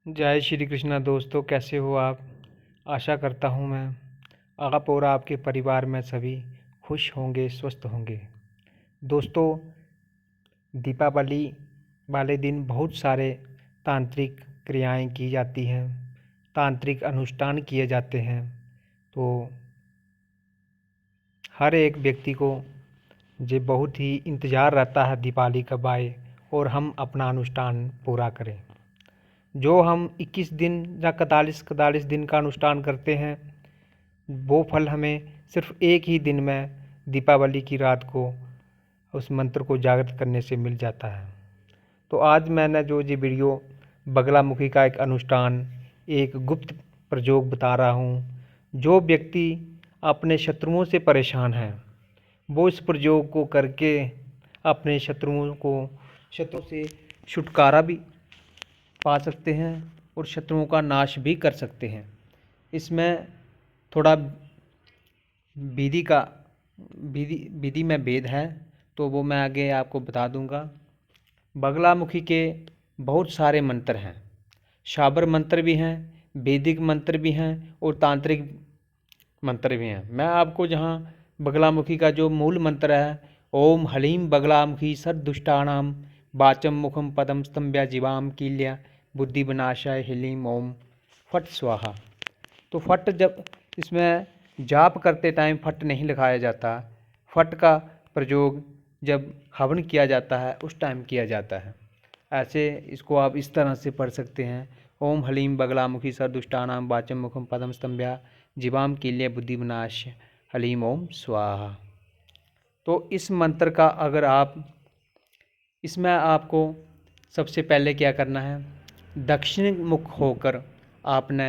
जय श्री कृष्णा दोस्तों, कैसे हो आप। आशा करता हूँ मैं आप और आपके परिवार में सभी खुश होंगे, स्वस्थ होंगे। दोस्तों, दीपावली वाले दिन बहुत सारे तांत्रिक क्रियाएं की जाती हैं, तांत्रिक अनुष्ठान किए जाते हैं। तो हर एक व्यक्ति को ये बहुत ही इंतज़ार रहता है दीपावली कब आए और हम अपना अनुष्ठान पूरा करें। जो हम 21 दिन या 41 दिन का अनुष्ठान करते हैं, वो फल हमें सिर्फ एक ही दिन में दीपावली की रात को उस मंत्र को जागृत करने से मिल जाता है। तो आज मैंने जो ये वीडियो बगलामुखी का एक अनुष्ठान, एक गुप्त प्रयोग बता रहा हूँ। जो व्यक्ति अपने शत्रुओं से परेशान है, वो इस प्रयोग को करके अपने शत्रुओं से छुटकारा भी पा सकते हैं और शत्रुओं का नाश भी कर सकते हैं। इसमें थोड़ा विधि में भेद है, तो वो मैं आगे आपको बता दूंगा। बगलामुखी के बहुत सारे मंत्र हैं, शाबर मंत्र भी हैं, वैदिक मंत्र भी हैं और तांत्रिक मंत्र भी हैं। मैं आपको जहाँ बगलामुखी का जो मूल मंत्र है, ओम हलीम बगलामुखी सर्वदुष्टानाम वाचम मुखम पदम स्तंभ्या जीवाम कील्या बुद्धि विनाशाय ह्लीम ओम फट स्वाहा। तो फट जब इसमें जाप करते टाइम फट नहीं लिखाया जाता, फट का प्रयोग जब हवन किया जाता है उस टाइम किया जाता है। ऐसे इसको आप इस तरह से पढ़ सकते हैं, ओम हलीम बगलामुखी सर्वदुष्टानाम वाचम मुखम पदम स्तंभ्या जीवाम कील्या बुद्धि विनाश हलीम ओम स्वाहा। तो इस मंत्र का इसमें आपको सबसे पहले क्या करना है, दक्षिण मुख होकर आपने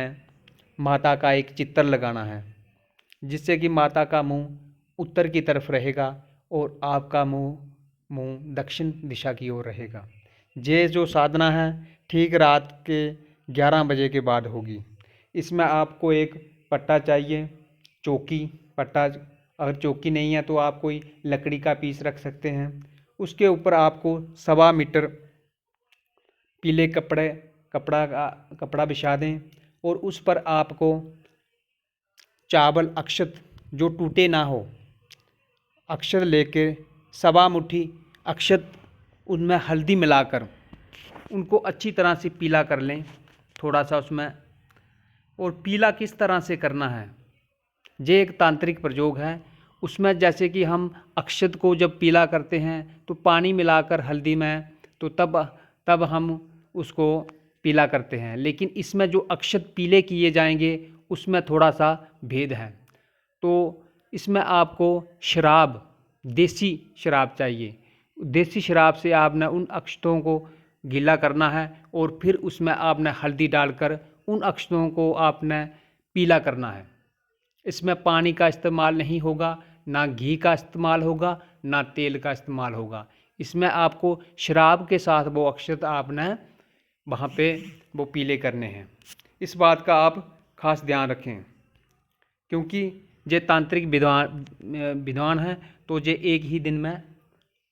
माता का एक चित्र लगाना है, जिससे कि माता का मुंह उत्तर की तरफ रहेगा और आपका मुंह दक्षिण दिशा की ओर रहेगा। ये जो साधना है ठीक रात के 11 बजे के बाद होगी। इसमें आपको एक पट्टा चाहिए, चौकी पट्टा। अगर चौकी नहीं है तो आप कोई लकड़ी का पीस रख सकते हैं। उसके ऊपर आपको 1.25 मीटर पीले कपड़ा बिछा दें और उस पर आपको चावल अक्षत जो टूटे ना हो, अक्षत लेके 1.25 मुट्ठी अक्षत उनमें हल्दी मिलाकर उनको अच्छी तरह से पीला कर लें थोड़ा सा उसमें। और पीला किस तरह से करना है, ये एक तांत्रिक प्रयोग है। उसमें जैसे कि हम अक्षत को जब पीला करते हैं तो पानी मिलाकर हल्दी में, तो तब हम उसको पीला करते हैं। लेकिन इसमें जो अक्षत पीले किए जाएंगे उसमें थोड़ा सा भेद है। तो इसमें आपको शराब, देसी शराब चाहिए। देसी शराब से आपने उन अक्षतों को गीला करना है और फिर उसमें आपने हल्दी डालकर उन अक्षतों को आपने पीला करना है। इसमें पानी का इस्तेमाल नहीं होगा, ना घी का इस्तेमाल होगा, ना तेल का इस्तेमाल होगा। इसमें आपको शराब के साथ वो अक्षत आपने वहाँ पे वो पीले करने हैं। इस बात का आप खास ध्यान रखें, क्योंकि ये तांत्रिक विधान है। तो ये एक ही दिन में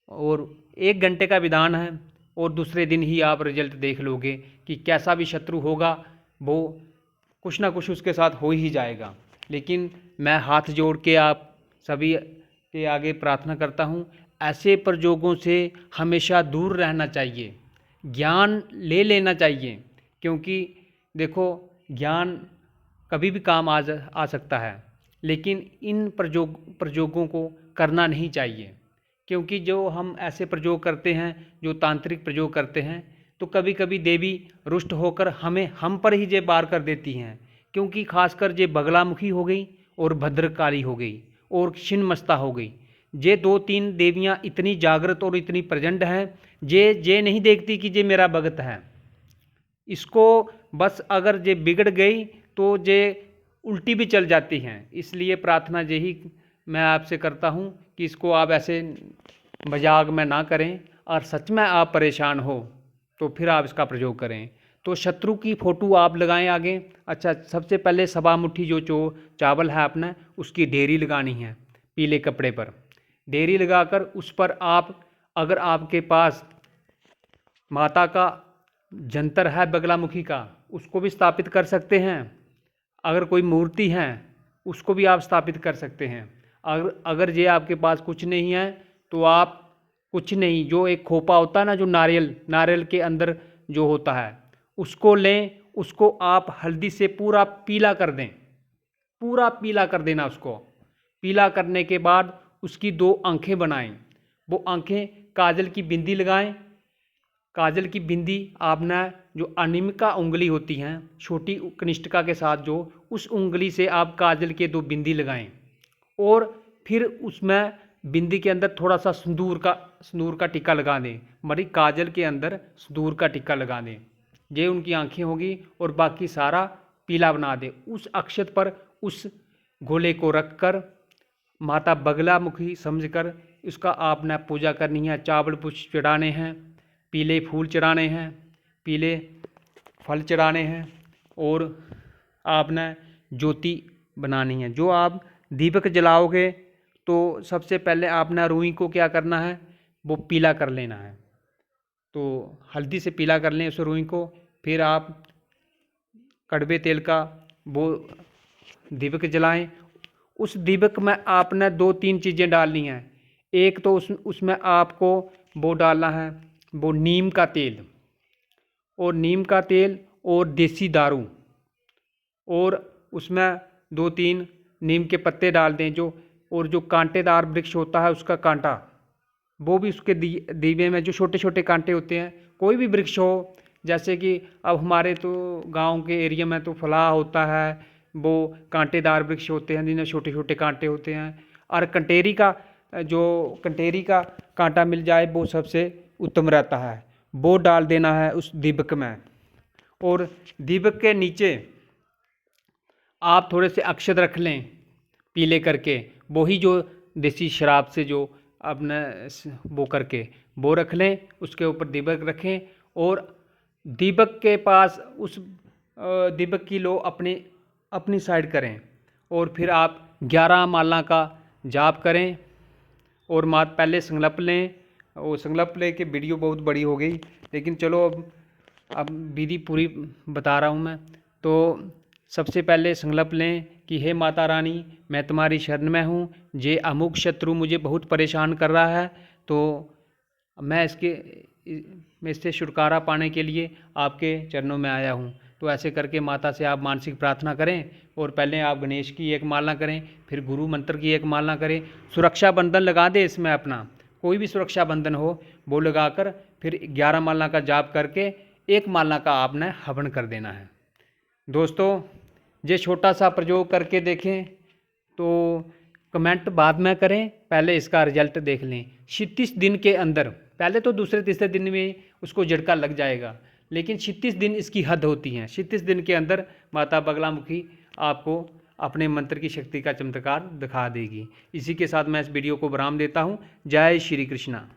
और 1 घंटे का विधान है और दूसरे दिन ही आप रिजल्ट देख लोगे कि कैसा भी शत्रु होगा वो कुछ ना कुछ उसके साथ हो ही जाएगा। लेकिन मैं हाथ जोड़ के आप सभी के आगे प्रार्थना करता हूँ, ऐसे प्रयोगों से हमेशा दूर रहना चाहिए, ज्ञान ले लेना चाहिए। क्योंकि देखो, ज्ञान कभी भी काम आ सकता है, लेकिन इन प्रयोगों को करना नहीं चाहिए। क्योंकि जो हम ऐसे प्रयोग करते हैं, जो तांत्रिक प्रयोग करते हैं, तो कभी कभी देवी रुष्ट होकर हम पर ही जे वार कर देती हैं। क्योंकि खासकर जे बगलामुखी हो गई और भद्रकाली हो गई और छिन्नमस्ता हो गई, ये 2-3 देवियां इतनी जागृत और इतनी प्रचंड हैं, जे नहीं देखती कि ये मेरा भगत है। इसको बस अगर ये बिगड़ गई तो ये उल्टी भी चल जाती हैं। इसलिए प्रार्थना यही मैं आपसे करता हूँ कि इसको आप ऐसे मजाक में ना करें, और सच में आप परेशान हो तो फिर आप इसका प्रयोग करें। तो शत्रु की फ़ोटो आप लगाएं आगे। अच्छा, सबसे पहले 1.25 मुट्ठी जो चावल है आपने उसकी ढेरी लगानी है पीले कपड़े पर। ढेरी लगाकर उस पर आप, अगर आपके पास माता का जंतर है बगलामुखी का, उसको भी स्थापित कर सकते हैं। अगर कोई मूर्ति है उसको भी आप स्थापित कर सकते हैं। अगर ये आपके पास कुछ नहीं है तो आप कुछ नहीं, जो एक खोपा होता है ना, जो नारियल के अंदर जो होता है, उसको लें, उसको आप हल्दी से पूरा पीला कर दें, पूरा पीला कर देना। उसको पीला करने के बाद उसकी 2 आंखें बनाएं। वो आंखें काजल की बिंदी लगाएं। काजल की बिंदी आपने जो अनिमिका उंगली होती हैं, छोटी कनिष्ठिका के साथ जो, उस उंगली से आप काजल के 2 बिंदी लगाएं और फिर उसमें बिंदी के अंदर थोड़ा सा सिंदूर का टिक्का लगा दें। मरी काजल के अंदर सिंदूर का टिक्का लगा दें। ये उनकी आंखें होगी और बाकी सारा पीला बना दें। उस अक्षत पर उस गोले को रखकर माता बगलामुखी समझकर इसका आपने पूजा करनी है। चावल पुष्प चढ़ाने हैं, पीले फूल चढ़ाने हैं, पीले फल चढ़ाने हैं और आपने ज्योति बनानी है। जो आप दीपक जलाओगे तो सबसे पहले आपने रुई को क्या करना है, वो पीला कर लेना है। तो हल्दी से पीला कर लें उस रुई को। फिर आप कड़वे तेल का वो दीपक जलाएं। उस दीपक में आपने 2-3 चीज़ें डालनी हैं। एक तो उसमें आपको वो डालना है, वो नीम का तेल और देसी दारू, और उसमें 2-3 नीम के पत्ते डाल दें। जो कांटेदार वृक्ष होता है उसका कांटा, वो भी उसके दीवे में, जो छोटे छोटे कांटे होते हैं, कोई भी वृक्ष हो, जैसे कि अब हमारे तो गांव के एरिया में तो फलाह होता है, वो कांटेदार वृक्ष होते हैं जिनमें छोटे छोटे कांटे होते हैं। और कंटेरी का कांटा मिल जाए वो सबसे उत्तम रहता है, वो डाल देना है उस दीपक में। और दीपक के नीचे आप थोड़े से अक्षत रख लें पीले करके, वही जो देसी शराब से जो अपने वो करके वो रख लें, उसके ऊपर दीपक रखें और दीपक के पास उस दीपक की लो अपनी साइड करें और फिर आप 11 माला का जाप करें और मात पहले संकल्प लें। और संकल्प ले के वीडियो बहुत बड़ी हो गई, लेकिन चलो अब विधि पूरी बता रहा हूँ मैं। तो सबसे पहले संकल्प लें कि हे माता रानी, मैं तुम्हारी शरण में हूँ, ये अमुक शत्रु मुझे बहुत परेशान कर रहा है, तो मैं इससे छुटकारा पाने के लिए आपके चरणों में आया हूँ। तो ऐसे करके माता से आप मानसिक प्रार्थना करें और पहले आप गणेश की 1 माला करें, फिर गुरु मंत्र की 1 माला करें। सुरक्षा बंधन लगा दें, इसमें अपना कोई भी सुरक्षा बंधन हो वो लगाकर फिर 11 माला का जाप करके 1 माला का आपने हवन कर देना है। दोस्तों, ये छोटा सा प्रयोग करके देखें तो कमेंट बाद में करें, पहले इसका रिजल्ट देख लें। 36 दिन के अंदर, पहले तो दूसरे तीसरे दिन में उसको झटका लग जाएगा, लेकिन 36 दिन इसकी हद होती है। 36 दिन के अंदर माता बगलामुखी आपको अपने मंत्र की शक्ति का चमत्कार दिखा देगी। इसी के साथ मैं इस वीडियो को विराम देता हूँ। जय श्री कृष्णा।